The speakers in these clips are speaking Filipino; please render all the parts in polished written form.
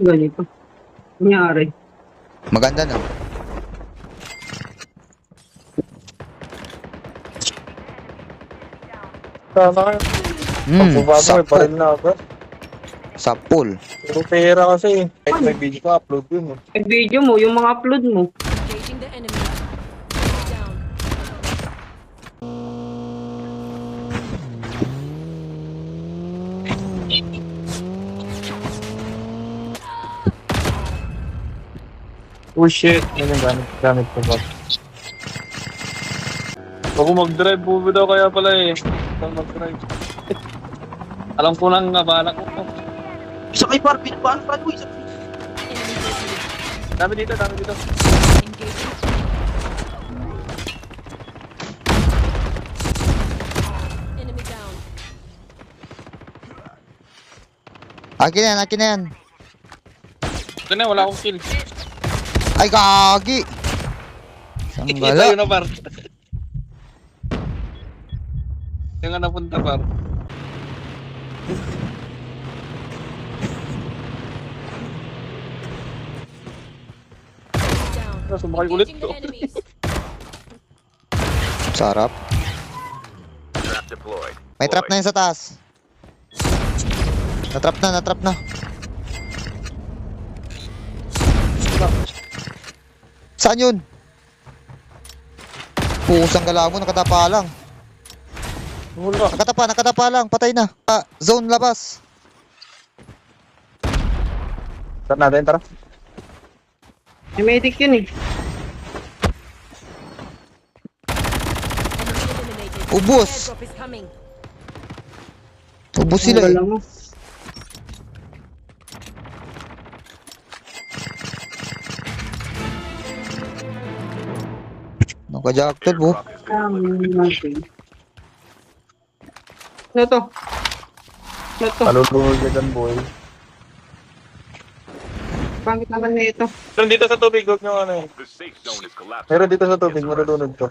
Ganito. Nangyari. Maganda na. Sana kayo. Pagbabago may Sapo. baril na ako. Sapul. Puro pera kasi. Kahit may video ko, upload yun. Yung video mo, yung mga upload mo. Engaging the enemy. Down. Oh shit. Yan yung gamit ko ba? Ako mag-drive, bubi daw kaya pala eh. Ako mag-drive. Alam ko nang nabalak ko. Isa kay Barbie, paano pa mo? Enemy visible. Dami dito, dami dito. Engaging. Enemy down. Akin na yan, akin na yan. Ito na, wala akong kill. Ay, gagi! Isang Kita gala. yun na par. Yung nga napunta par. Down. Sumakay ulit Engaging to. the enemies. Sarap. May trap na yun sa taas. Natrap na, natrap na. Saan yun? Pusang gala mo, nakatapa lang. Wala. Nakatapa lang, patay na. Zone labas. Start natin, tara. May medic yun eh. Enemy eliminated. Ubus. Airdrop is coming. Ubus sila eh. Wala mo. Naka-jackal po. Ano to? Ano to? Talulunod ka dyan, boy. Pangit naman na ito. Meron dito sa tubig, huwag nyo ano eh. The safe zone is collapsing. Meron dito sa tubig, marunod to.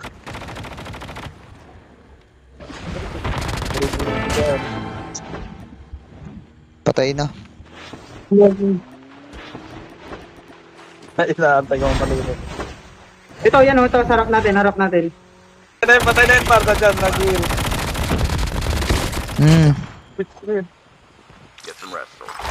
Patay na. Inaantay ko ang maliit. Ito, yan o. Ito, sarap natin. Harap natin. Patay na yun, parda dyan, nag-heal. Get some rest, soldier.